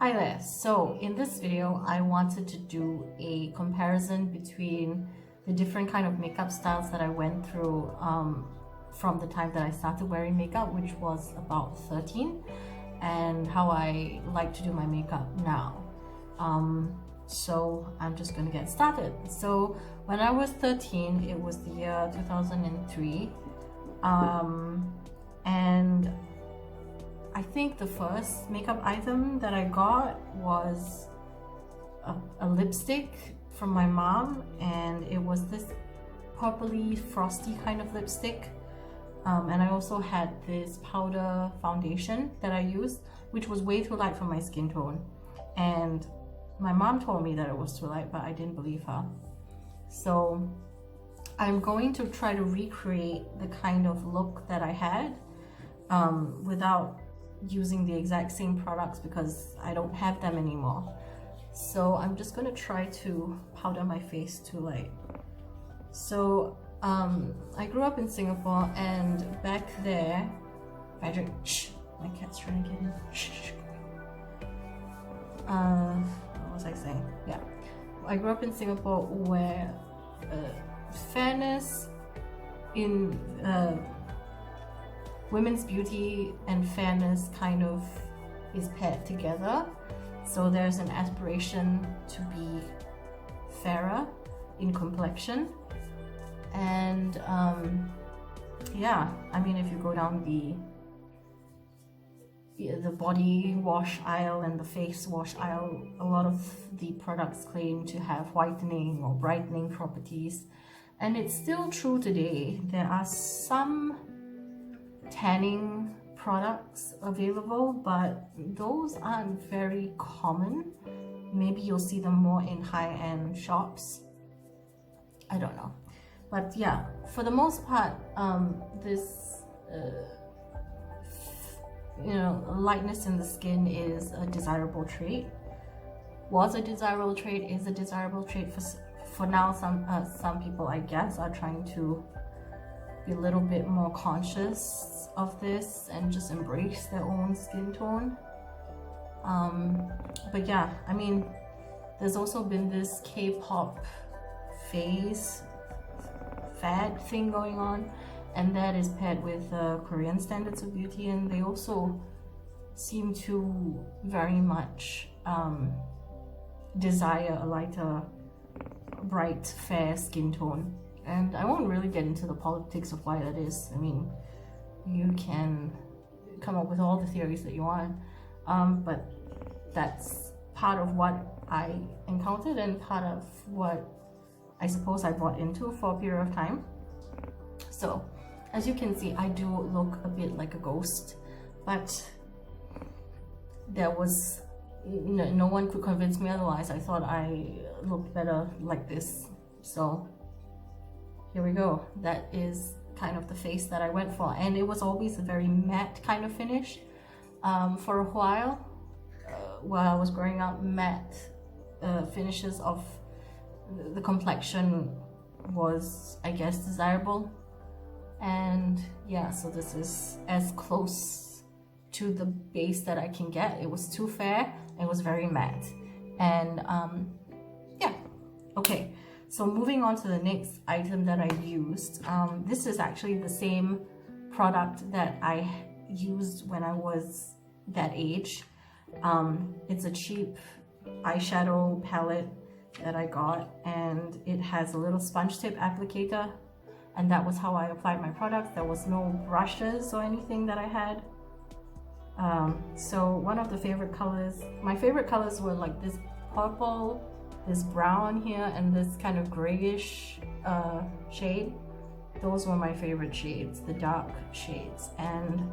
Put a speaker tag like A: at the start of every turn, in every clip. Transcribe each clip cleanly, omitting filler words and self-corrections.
A: Hi there. So in this video I wanted to do a comparison between the different kind of makeup styles that I went through from the time that I started wearing makeup, which was about 13, and how I like to do my makeup now. So I'm just gonna get started. So when I was 13, it was the year 2003, and I think the first makeup item that I got was a lipstick from my mom, and it was this purpley frosty kind of lipstick. And I also had this powder foundation that I used, which was way too light for my skin tone. And my mom told me that it was too light, but I didn't believe her. So I'm going to try to recreate the kind of look that I had without using the exact same products because I don't have them anymore. So I'm just gonna try to powder my face too light. So I grew up in Singapore, and back there, Patrick, shh, my cat's trying to get in. Shh. What was I saying? Yeah, I grew up in Singapore where fairness in women's beauty and fairness kind of is paired together. So there's an aspiration to be fairer in complexion, and yeah, I mean, if you go down the body wash aisle and the face wash aisle, a lot of the products claim to have whitening or brightening properties, and it's still true today. There are some tanning products available, but those aren't very common. Maybe you'll see them more in high-end shops, I don't know. But yeah, for the most part, this lightness in the skin is a desirable trait. Was a desirable trait, is a desirable trait for now. Some people, I guess, are trying to be a little bit more conscious of this and just embrace their own skin tone. But yeah, I mean, there's also been this K-pop fad thing going on, and that is paired with Korean standards of beauty, and they also seem to very much desire a lighter, bright, fair skin tone. And I won't really get into the politics of why that is. I mean, you can come up with all the theories that you want, but that's part of what I encountered and part of what I suppose I bought into for a period of time. So, as you can see, I do look a bit like a ghost, but there was no one could convince me otherwise. I thought I looked better like this. So here we go. That is kind of the face that I went for, and it was always a very matte kind of finish. For a while I was growing up, matte finishes of the complexion was, I guess, desirable. And yeah, so this is as close to the base that I can get. It was too fair, it was very matte, and yeah, okay. So moving on to the next item that I used, this is actually the same product that I used when I was that age. It's a cheap eyeshadow palette that I got, and it has a little sponge tip applicator, and that was how I applied my product. There was no brushes or anything that I had. So one of the favorite colors, my favorite colors were like this purple, this brown here, and this kind of grayish shade. Those were my favorite shades, the dark shades. And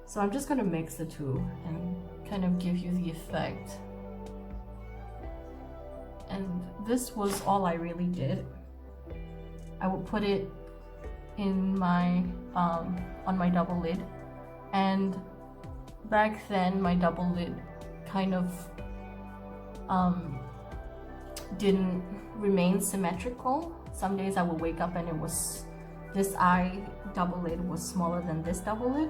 A: so I'm just going to mix the two and kind of give you the effect. And this was all I really did. I would put it in my on my double lid, and back then my double lid kind of didn't remain symmetrical. Some days I would wake up and it was, this eye double lid was smaller than this double lid.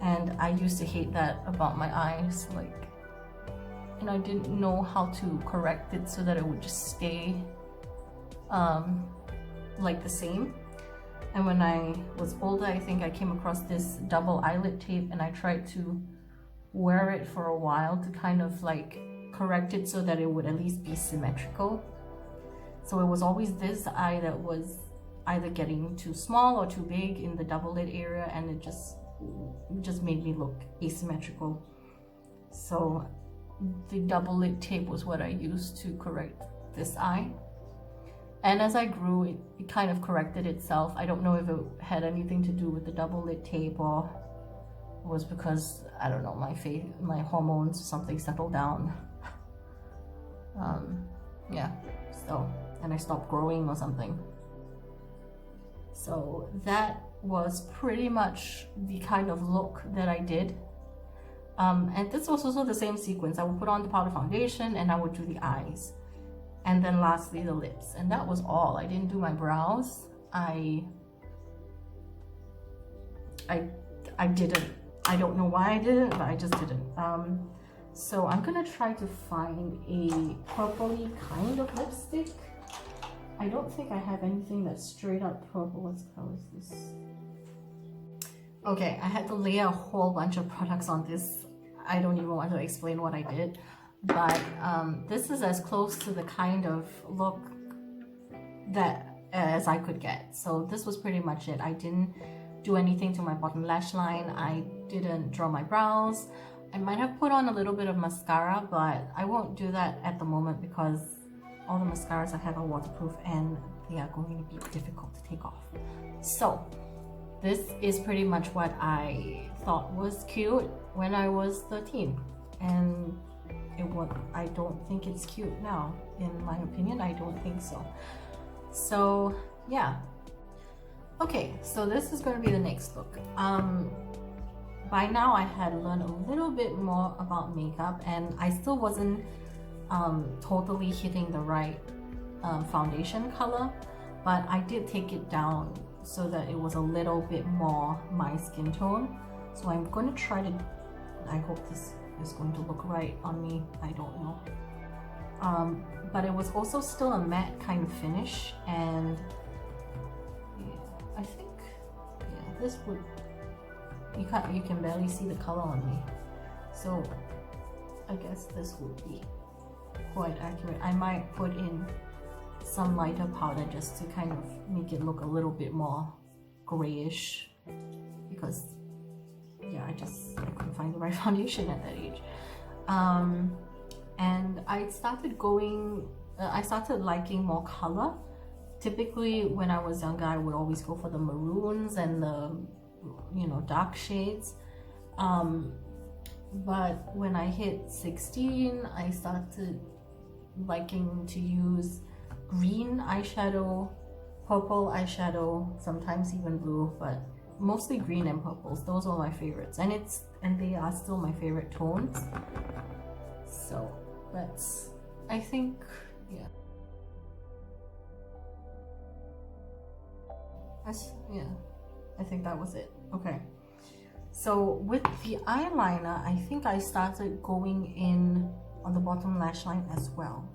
A: And I used to hate that about my eyes, like, and I didn't know how to correct it so that it would just stay like the same. And when I was older, I think I came across this double eyelid tape, and I tried to wear it for a while to kind of like correct it so that it would at least be symmetrical. So it was always this eye that was either getting too small or too big in the double lid area, and it just made me look asymmetrical. So the double lid tape was what I used to correct this eye. And as I grew, it kind of corrected itself. I don't know if it had anything to do with the double lid tape, or it was because, I don't know, my hormones or something settled down. Yeah, so, and I stopped growing or something. So that was pretty much the kind of look that I did. And this was also the same sequence. I would put on the powder foundation and I would do the eyes. And then lastly, the lips. And that was all. I didn't do my brows. I didn't. I don't know why I didn't, but I just didn't. So I'm gonna try to find a purpley kind of lipstick. I don't think I have anything that's straight up purple. What color is this? Okay, I had to lay a whole bunch of products on this. I don't even want to explain what I did, but this is as close to the kind of look that as I could get. So this was pretty much it. I didn't do anything to my bottom lash line. I didn't draw my brows. I might have put on a little bit of mascara, but I won't do that at the moment because all the mascaras I have are waterproof and they are going to be difficult to take off. So this is pretty much what I thought was cute when I was 13, and I don't think it's cute now. In my opinion, I don't think so. So yeah. Okay, so this is going to be the next look. By now I had learned a little bit more about makeup, and I still wasn't totally hitting the right foundation color, but I did take it down so that it was a little bit more my skin tone. So I'm going to try to, I hope this is going to look right on me, I don't know. But it was also still a matte kind of finish, and yeah, I think, yeah, this would, you can barely see the color on me. So I guess this would be quite accurate. I might put in some lighter powder just to kind of make it look a little bit more grayish, because yeah, I couldn't find the right foundation at that age. And I started liking more color. Typically when I was younger, I would always go for the maroons and the, you know, dark shades. But when I hit 16, I started liking to use green eyeshadow, purple eyeshadow, sometimes even blue, but mostly green and purples. Those are my favorites, and they are still my favorite tones. So let's, I think, yeah. I think that was it. Okay. So with the eyeliner, I think I started going in on the bottom lash line as well.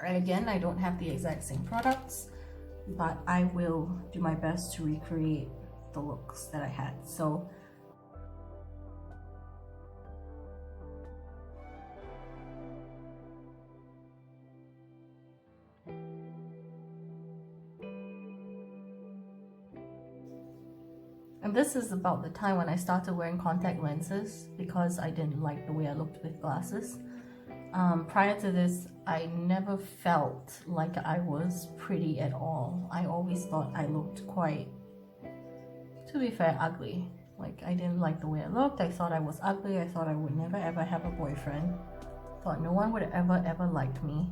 A: And again, I don't have the exact same products, but I will do my best to recreate the looks that I had. So and this is about the time when I started wearing contact lenses because I didn't like the way I looked with glasses. Prior to this, I never felt like I was pretty at all. I always thought I looked quite, to be fair, ugly. Like, I didn't like the way I looked. I thought I was ugly. I thought I would never ever have a boyfriend. Thought no one would ever like me.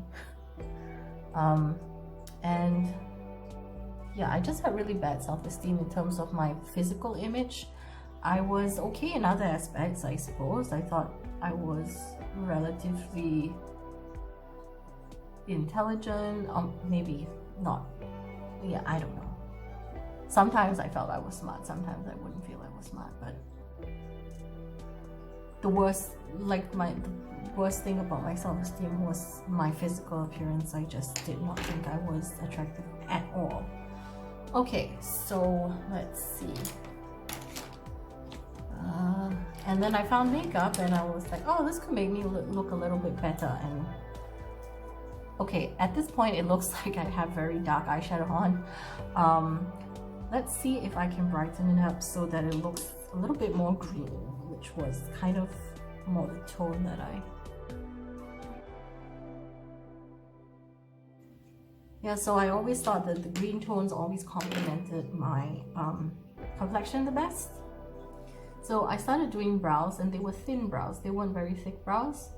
A: And yeah, I just had really bad self-esteem in terms of my physical image. I was okay in other aspects, I suppose. I thought I was relatively intelligent, maybe not. Yeah, I don't know. Sometimes I felt I was smart, sometimes I wouldn't feel I was smart, but the worst thing about my self-esteem was my physical appearance. I just did not think I was attractive at all. Okay, so let's see. And then I found makeup and I was like, oh, this could make me look a little bit better. And okay, at this point it looks like I have very dark eyeshadow on. Let's see if I can brighten it up so that it looks a little bit more green, which was kind of more the tone that so I always thought that the green tones always complemented my complexion the best. So I started doing brows, and they were thin brows. They weren't very thick brows.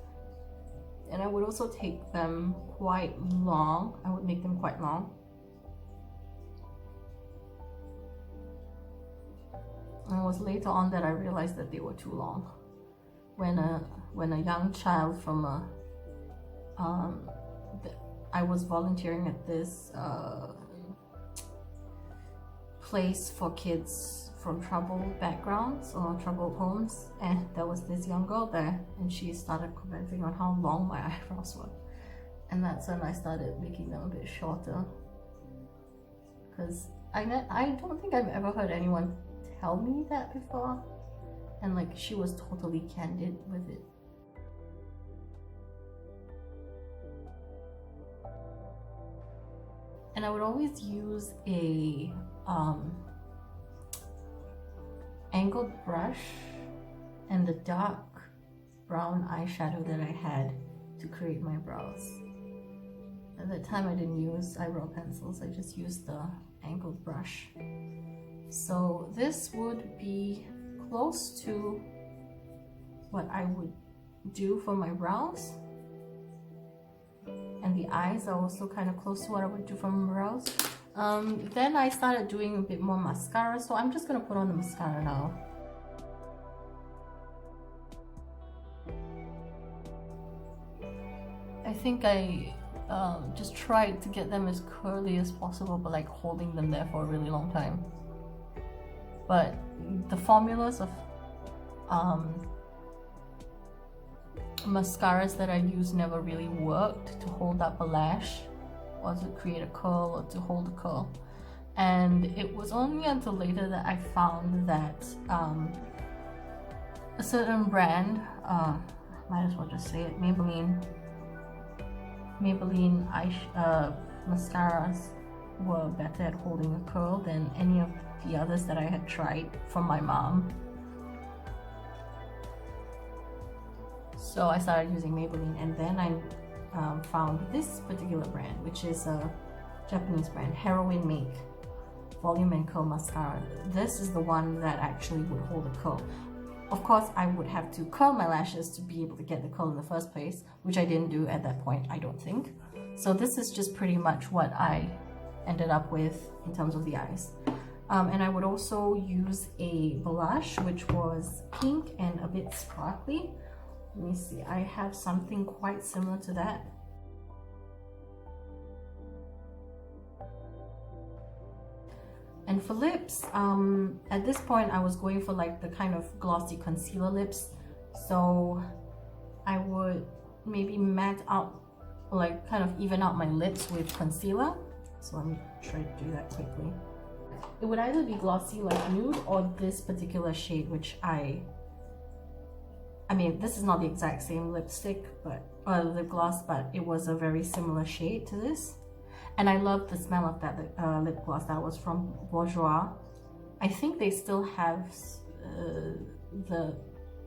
A: And I would also take them quite long. I would make them quite long. And it was later on that I realized that they were too long. When a young child from I was volunteering at this place for kids from troubled backgrounds or troubled homes, and there was this young girl there, and she started commenting on how long my eyebrows were, and that's when I started making them a bit shorter, because I don't think I've ever heard anyone tell me that before, and like she was totally candid with it. And I would always use a angled brush and the dark brown eyeshadow that I had to create my brows. At that time I didn't use eyebrow pencils, I just used the angled brush. So this would be close to what I would do for my brows. And the eyes are also kind of close to what I would do for my brows. Then I started doing a bit more mascara, so I'm just going to put on the mascara now. I think I just tried to get them as curly as possible, but like holding them there for a really long time. But the formulas of mascaras that I used never really worked to hold up a lash or to create a curl or to hold a curl, and it was only until later that I found that a certain brand, might as well just say it, Maybelline mascaras were better at holding a curl than any of the others that I had tried from my mom. So I started using Maybelline, and then I found this particular brand, which is a Japanese brand, Heroin Make Volume and Curl Mascara. This is the one that actually would hold a curl. Of course, I would have to curl my lashes to be able to get the curl in the first place, which I didn't do at that point, I don't think. So this is just pretty much what I ended up with in terms of the eyes. And I would also use a blush, which was pink and a bit sparkly. Let me see, I have something quite similar to that. And for lips, at this point I was going for like the kind of glossy concealer lips. So I would maybe matte out, like kind of even out my lips with concealer. So let me try to do that quickly. It would either be glossy like nude or this particular shade, which I mean, this is not the exact same lipstick, but lip gloss, but it was a very similar shade to this. And I love the smell of that lip gloss. That was from Bourjois. I think they still have the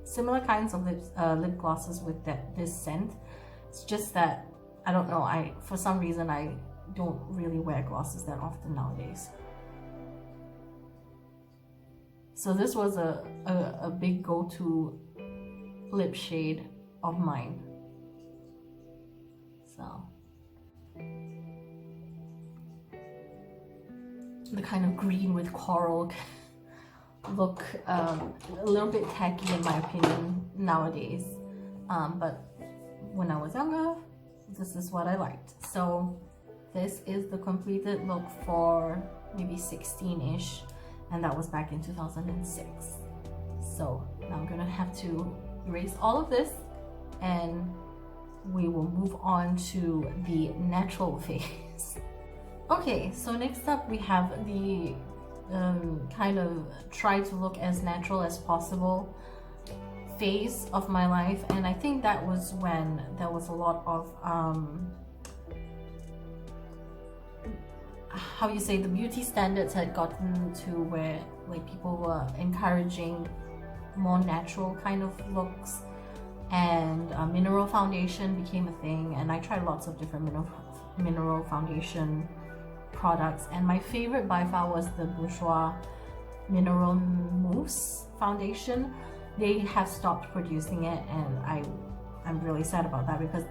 A: similar kinds of lip glosses with this scent. It's just that, I don't know, for some reason I don't really wear glosses that often nowadays. So this was a big go-to lip shade of mine. So the kind of green with coral look, a little bit tacky in my opinion nowadays, but when I was younger, this is what I liked. So this is the completed look for maybe 16-ish, and that was back in 2006. So now I'm gonna have to erase all of this and we will move on to the natural phase. Okay, so next up we have the kind of try to look as natural as possible phase of my life, and I think that was when there was a lot of how you say, the beauty standards had gotten to where like people were encouraging more natural kind of looks, and mineral foundation became a thing, and I tried lots of different mineral foundation products, and my favorite by far was the Bourjois Mineral Mousse foundation. They have stopped producing it, and I'm really sad about that, because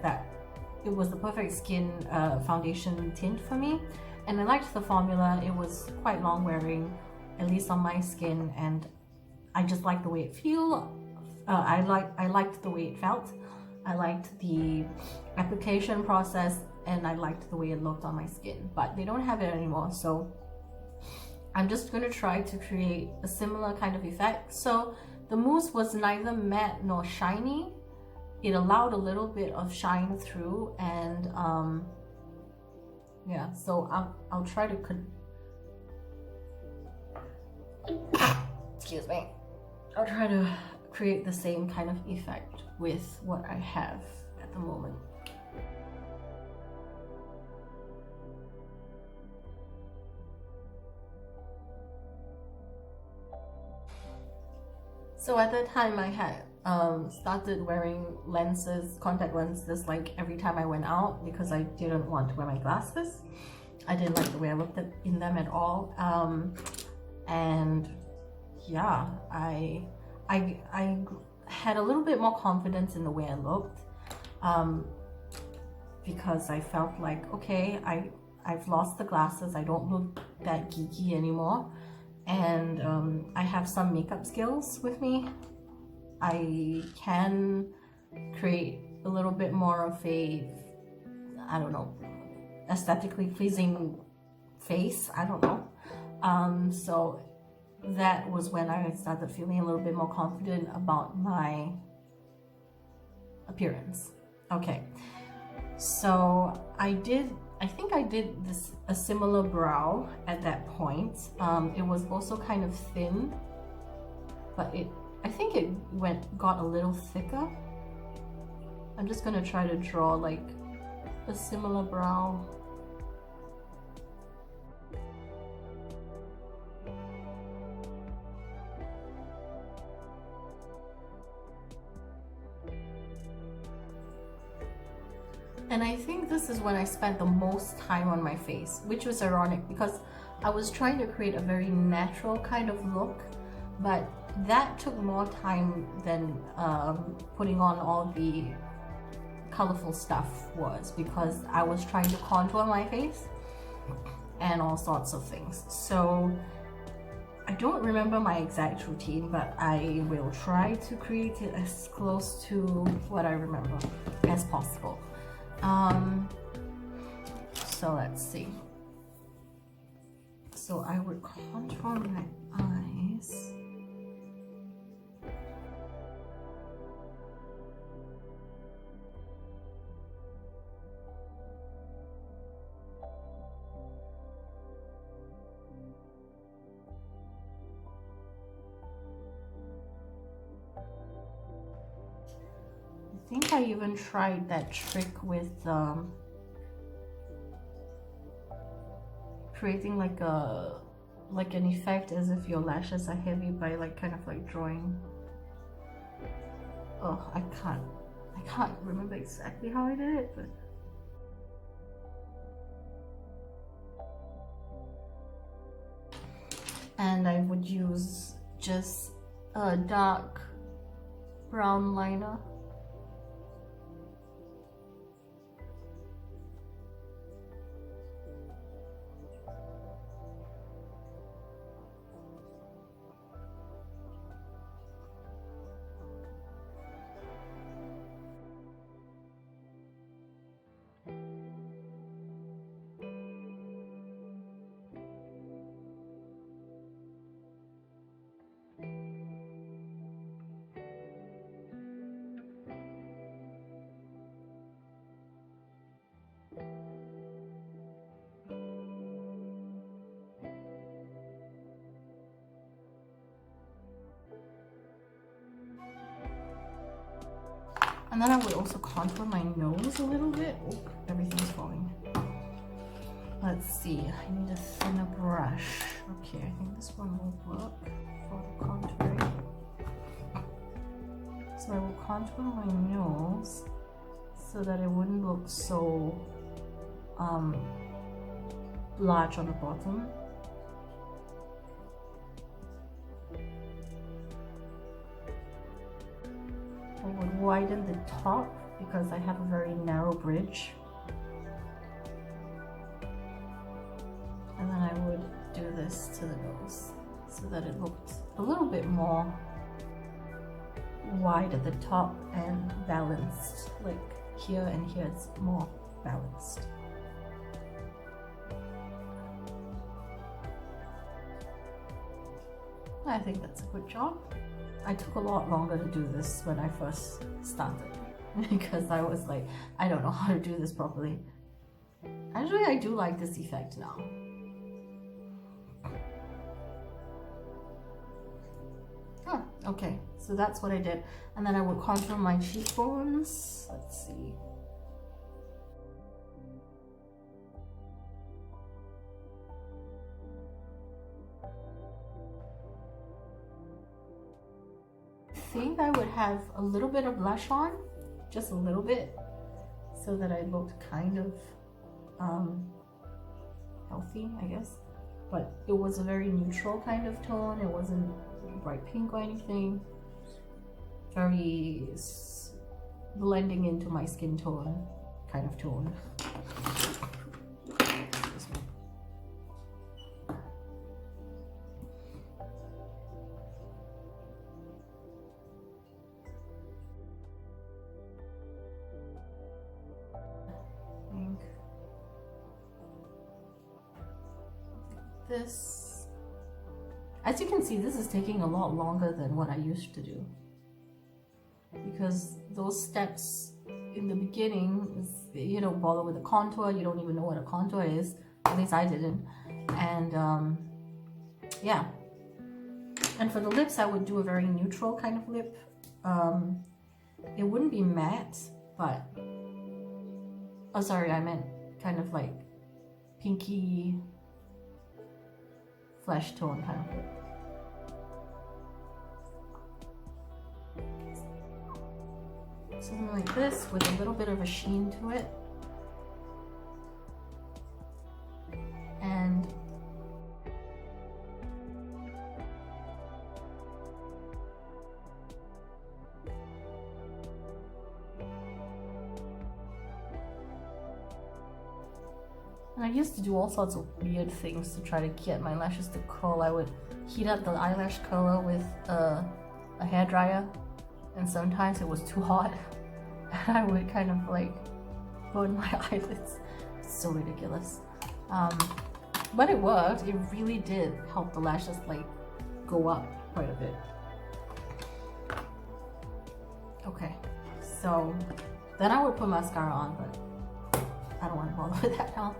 A: it was the perfect skin foundation tint for me, and I liked the formula. It was quite long wearing, at least on my skin, and I just liked the way it feel. I liked the way it felt. I liked the application process, and I liked the way it looked on my skin. But they don't have it anymore, so I'm just going to try to create a similar kind of effect. So the mousse was neither matte nor shiny. It allowed a little bit of shine through, and yeah, so I'll try to excuse me. I'll try to create the same kind of effect with what I have at the moment. So at that time I had started wearing contact lenses, like every time I went out, because I didn't want to wear my glasses. I didn't like the way I looked in them at all. And yeah, I had a little bit more confidence in the way I looked, because I felt like, okay, I've lost the glasses, I don't look that geeky anymore, and I have some makeup skills with me. I can create a little bit more of a, I don't know, aesthetically pleasing face, I don't know. So that was when I started feeling a little bit more confident about my appearance. Okay, so I think I did a similar brow at that point. It was also kind of thin, but I think it got a little thicker. I'm just gonna try to draw like a similar brow. And I think this is when I spent the most time on my face, which was ironic because I was trying to create a very natural kind of look, but that took more time than putting on all the colorful stuff was, because I was trying to contour my face and all sorts of things. So I don't remember my exact routine, but I will try to create it as close to what I remember as possible. So let's see. So I would contour my eyes. I think I even tried that trick with creating like an effect as if your lashes are heavy by like kind of like drawing. Oh, I can't remember exactly how I did it, but and I would use just a dark brown liner. And then I would also contour my nose a little bit. Oh, everything's falling. Let's see, I need a thinner brush. Okay, I think this one will work for the contouring. So I will contour my nose so that it wouldn't look so large on the bottom. I would widen the top because I have a very narrow bridge. And then I would do this to the nose so that it looked a little bit more wide at the top and balanced. Like here and here it's more balanced. I think that's a good job. I took a lot longer to do this when I first started because I was like, I don't know how to do this properly. Actually, I do like this effect now. Huh, okay, so that's what I did. And then I would contour my cheekbones. Let's see. I think I would have a little bit of blush on, just a little bit, so that I looked kind of healthy, I guess. But it was a very neutral kind of tone. It wasn't bright pink or anything. Very blending into my skin tone kind of tone. This, as you can see, this is taking a lot longer than what I used to do because those steps in the beginning is, you don't bother with the contour, you don't even know what a contour is, at least I didn't. And yeah, and for the lips I would do a very neutral kind of lip. It wouldn't be matte, but oh sorry, I meant kind of like pinky flesh tone kind of lip. Something like this with a little bit of a sheen to it. And I used to do all sorts of weird things to try to get my lashes to curl. I would heat up the eyelash curler with a hairdryer, and sometimes it was too hot and I would kind of like burn my eyelids. It's so ridiculous. But it worked. It really did help the lashes like go up quite a bit. Okay, so then I would put mascara on, but I don't want to bother with that now.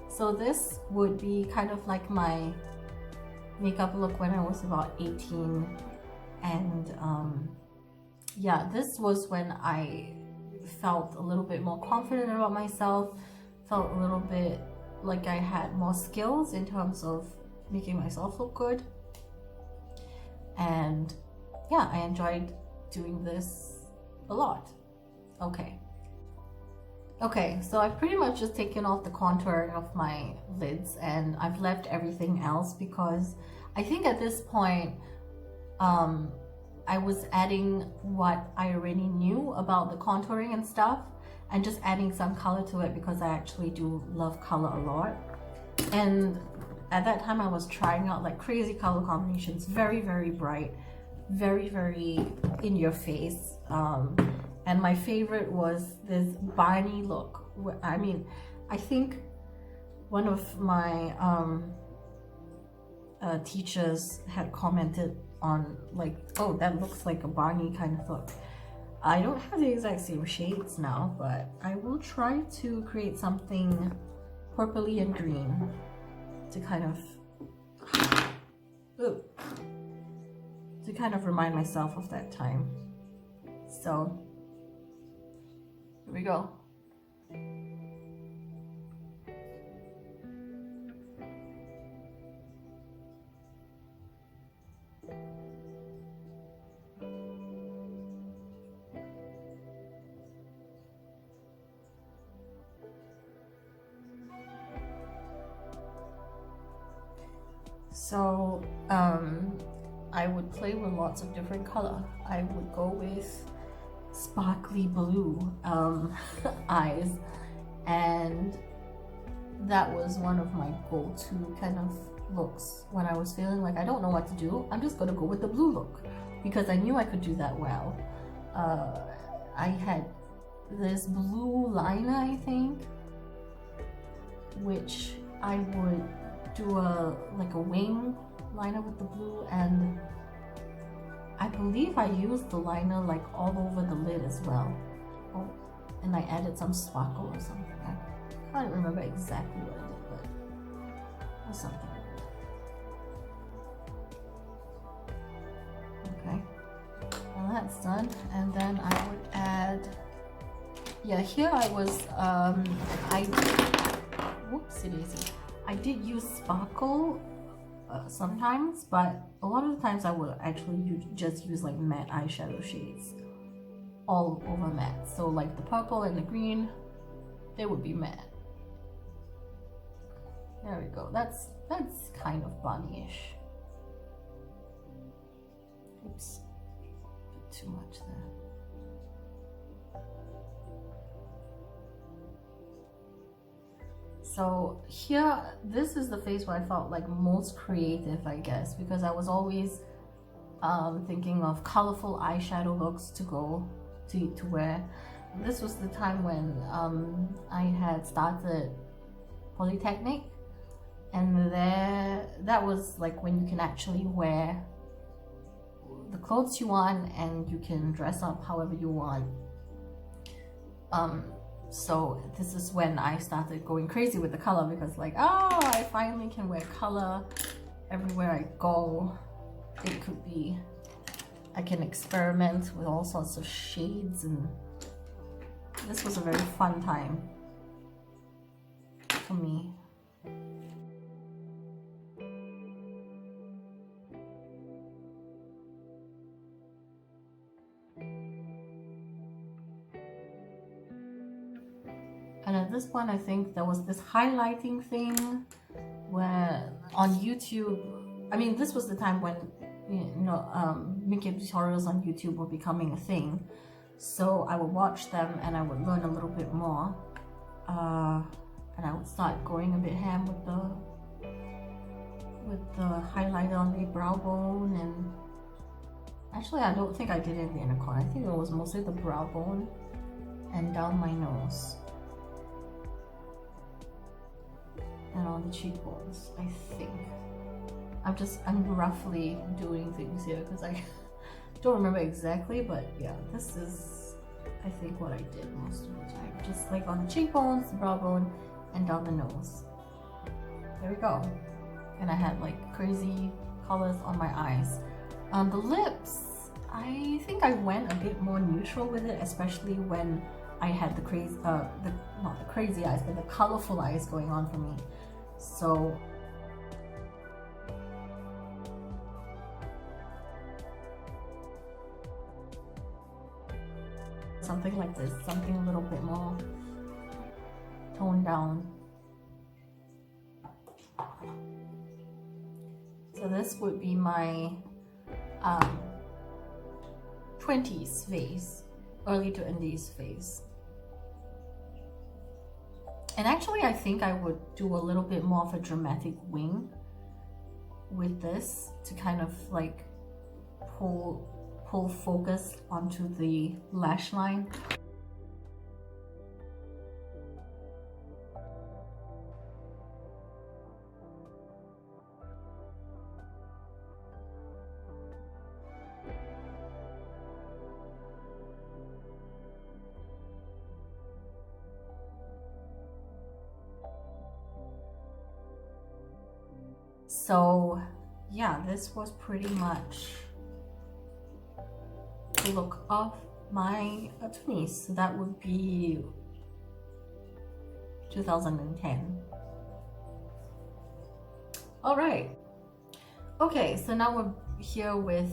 A: So this would be kind of like my makeup look when I was about 18, and yeah, this was when I felt a little bit more confident about myself, felt a little bit like I had more skills in terms of making myself look good, and yeah, I enjoyed doing this a lot. Okay, so I've pretty much just taken off the contour of my lids and I've left everything else because I think at this point I was adding what I already knew about the contouring and stuff and just adding some color to it because I actually do love color a lot. And at that time I was trying out like crazy color combinations, very, very bright, very, very in your face. And my favorite was this Barney look. I mean, I think one of my teachers had commented on like, oh, that looks like a Barney kind of look. I don't have the exact same shades now, but I will try to create something purpley and green to kind of remind myself of that time. So Here we go. So I would play with lots of different color. I would go with sparkly blue eyes, and that was one of my go-to kind of looks when I was feeling like I don't know what to do. I'm just gonna go with the blue look because I knew I could do that well. I had this blue liner, I think, which I would do a wing liner with the blue, and I believe I used the liner like all over the lid as well. Oh, and I added some sparkle or something. I can't remember exactly what I did, but it was something. Okay, well that's done, and then I would add. Yeah, here I was. Whoopsie daisy. I did use sparkle sometimes, but a lot of the times I would actually just use like matte eyeshadow shades all over matte. So like the purple and the green, they would be matte. There we go. That's kind of bunny-ish. Oops, a bit too much there. So here, this is the phase where I felt like most creative, I guess, because I was always thinking of colorful eyeshadow looks to wear. This was the time when I had started Polytechnic, and that was like when you can actually wear the clothes you want and you can dress up however you want. So this is when I started going crazy with the color, because like, oh, I finally can wear color everywhere I go. It could be, I can experiment with all sorts of shades, and this was a very fun time for me. And at this point, I think there was this highlighting thing where on YouTube, I mean, this was the time when, makeup tutorials on YouTube were becoming a thing. So I would watch them and I would learn a little bit more. And I would start going a bit ham with the highlighter on the brow bone. And actually, I don't think I did it in the inner corner. I think it was mostly the brow bone and down my nose. And on the cheekbones, I think. I'm roughly doing things here because I don't remember exactly, but yeah, this is, I think, what I did most of the time. Just like on the cheekbones, the brow bone, and down the nose. There we go. And I had like crazy colors on my eyes. The lips, I think I went a bit more neutral with it, especially when I had the crazy, not the crazy eyes, but the colorful eyes going on for me. So something like this, something a little bit more toned down. So this would be my 20s phase, early 20s phase. And actually, I think I would do a little bit more of a dramatic wing with this to kind of like pull focus onto the lash line. So yeah, this was pretty much the look of my 20s, so that would be 2010. All right. Okay, so now we're here with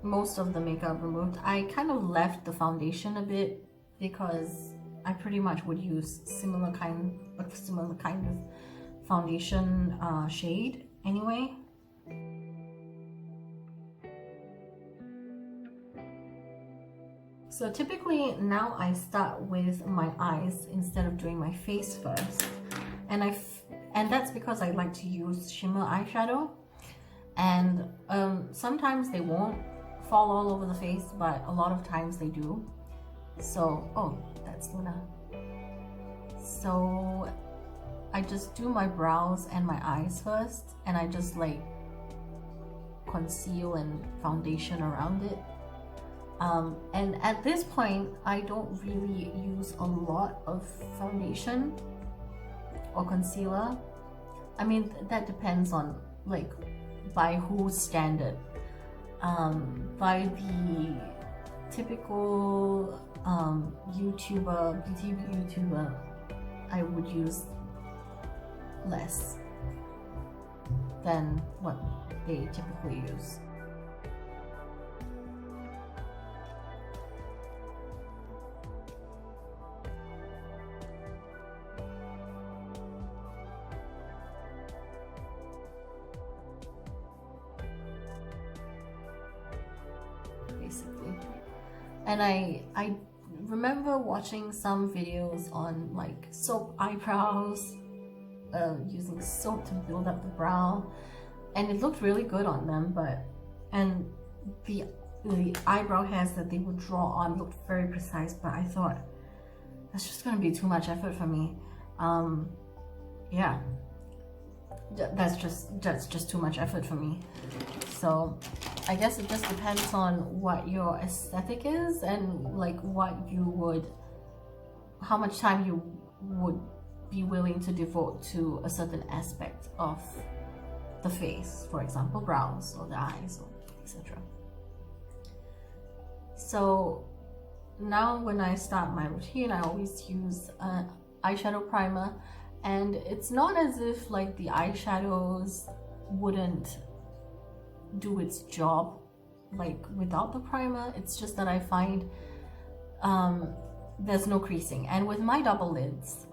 A: most of the makeup removed. I kind of left the foundation a bit because I pretty much would use similar kind of foundation shade anyway. So typically now I start with my eyes instead of doing my face first, and that's because I like to use shimmer eyeshadow, and sometimes they won't fall all over the face, but a lot of times they do. So, oh, that's Luna. So I just do my brows and my eyes first, and I just like conceal and foundation around it. And at this point, I don't really use a lot of foundation or concealer. I mean, that depends on like by whose standard. By the typical beauty YouTuber, I would use less than what they typically use. Basically. And I remember watching some videos on like soap eyebrows, using soap to build up the brow, and it looked really good on them, and the eyebrow hairs that they would draw on looked very precise, but I thought that's just gonna be too much effort for me. Yeah, that's just too much effort for me. So I guess it just depends on what your aesthetic is and like how much time you would be willing to devote to a certain aspect of the face, for example, brows or the eyes, or etc. So now when I start my routine, I always use an eyeshadow primer, and it's not as if like the eyeshadows wouldn't do its job like without the primer. It's just that I find there's no creasing, and with my double lids,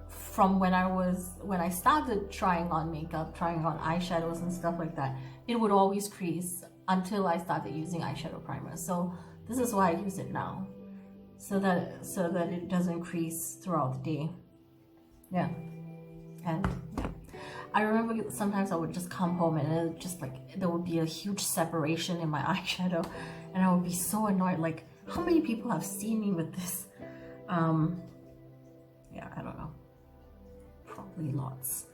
A: from when I started trying on makeup, trying on eyeshadows and stuff like that, it would always crease until I started using eyeshadow primer. So this is why I use it now, so that it doesn't crease throughout the day. Yeah. And yeah, I remember sometimes I would just come home and it just like there would be a huge separation in my eyeshadow, and I would be so annoyed, like how many people have seen me with this? Yeah, I don't know, probably lots.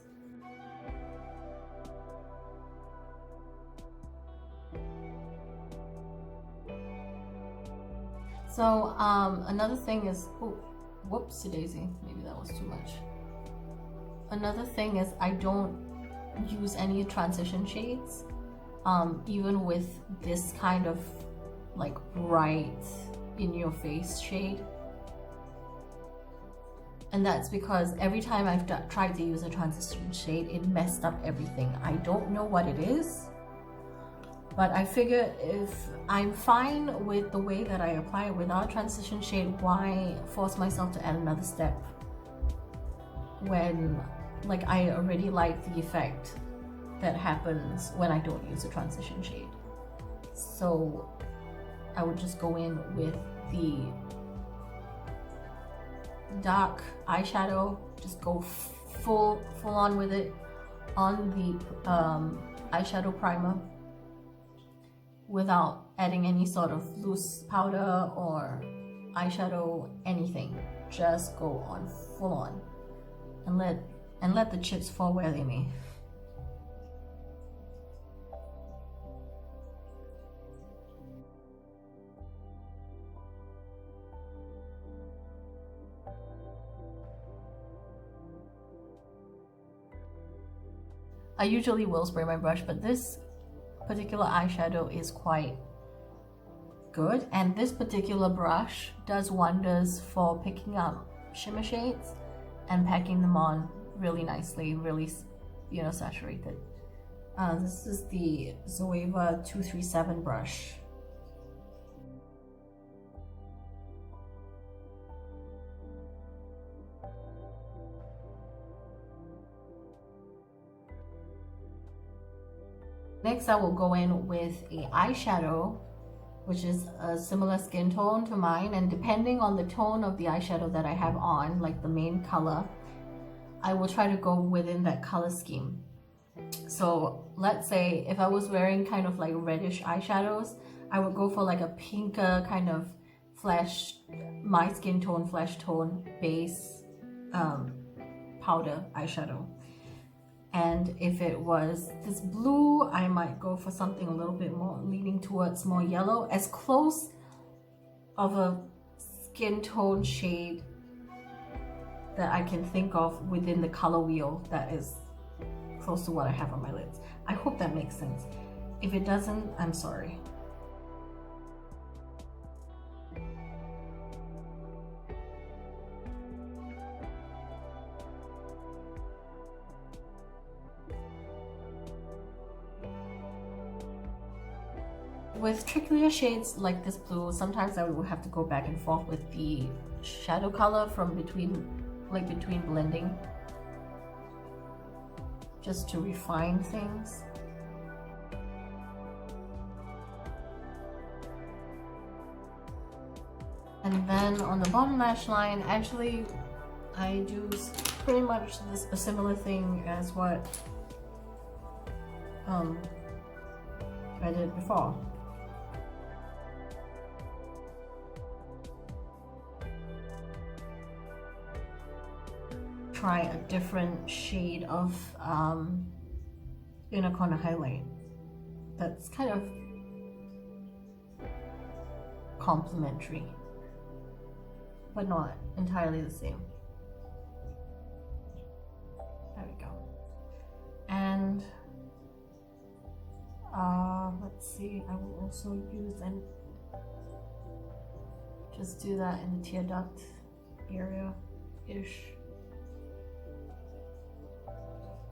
A: So another thing is, oh, whoopsie daisy, maybe that was too much. Another thing is I don't use any transition shades, even with this kind of like bright in your face shade. And that's because every time I've tried to use a transition shade, it messed up everything. I don't know what it is, but I figure if I'm fine with the way that I apply it without transition shade, why force myself to add another step when like I already like the effect that happens when I don't use a transition shade. So I would just go in with the dark eyeshadow, just go full on with it on the eyeshadow primer without adding any sort of loose powder or eyeshadow, anything. Just go on full on and let the chips fall where they may. I usually will spray my brush, but this particular eyeshadow is quite good, and this particular brush does wonders for picking up shimmer shades and packing them on really nicely, really, you know, saturated. This is the Zoeva 237 brush. Next, I will go in with a eyeshadow, which is a similar skin tone to mine, and depending on the tone of the eyeshadow that I have on, like the main color, I will try to go within that color scheme. So let's say if I was wearing kind of like reddish eyeshadows, I would go for like a pinker kind of flesh, my skin tone, flesh tone base powder eyeshadow. And if it was this blue, I might go for something a little bit more leaning towards more yellow, as close of a skin tone shade that I can think of within the color wheel that is close to what I have on my lids. I hope that makes sense. If it doesn't, I'm sorry. With trickier shades like this blue, sometimes I will have to go back and forth with the shadow color from between blending, just to refine things. And then on the bottom lash line, actually I do pretty much a similar thing as what I did before. Try a different shade of inner corner highlight that's kind of complementary, but not entirely the same. There we go. And let's see, I will also use and just do that in the tear duct area-ish.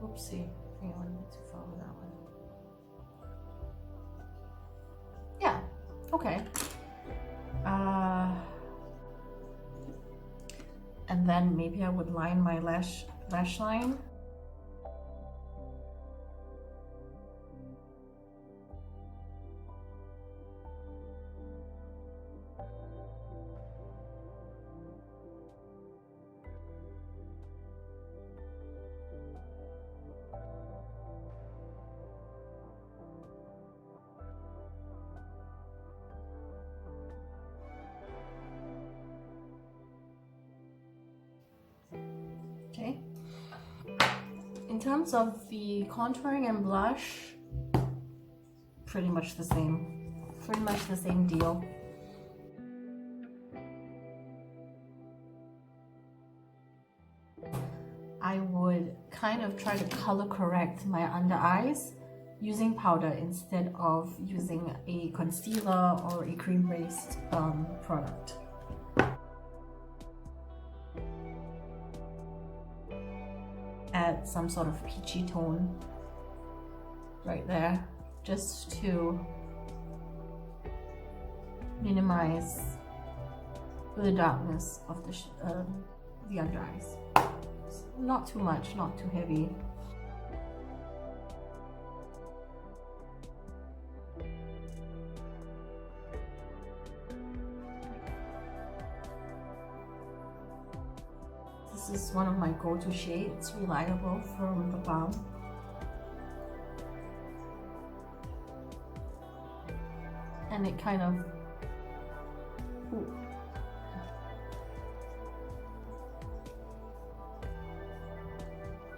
A: Oopsie, I think I went too far with that one. Yeah, okay. And then maybe I would line my lash line. Okay. In terms of the contouring and blush, pretty much the same. Pretty much the same deal. I would kind of try to color correct my under eyes using powder instead of using a concealer or a cream-based product. Add some sort of peachy tone right there, just to minimize the darkness of the under eyes. Not too much, not too heavy. This is one of my go-to shades, Reliable from the Balm. And it kind of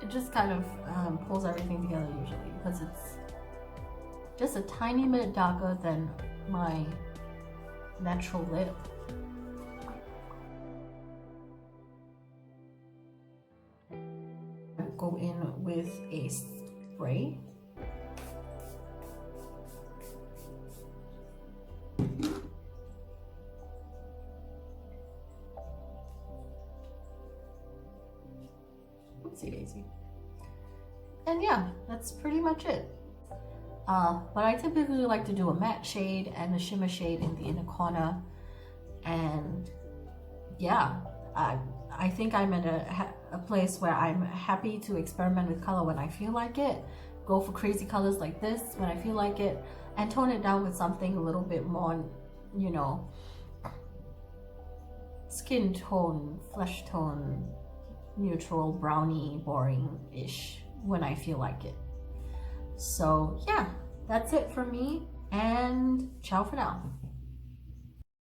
A: it just kind of pulls everything together usually, because it's just a tiny bit darker than my natural lip. Go in with a spray. Oopsie daisy. And yeah, that's pretty much it. But I typically like to do a matte shade and a shimmer shade in the inner corner. And yeah, I think I'm at a place where I'm happy to experiment with color when I feel like it, go for crazy colors like this when I feel like it, and tone it down with something a little bit more, you know, skin tone, flesh tone, neutral, browny, boring-ish when I feel like it. So yeah, that's it for me, and ciao for now.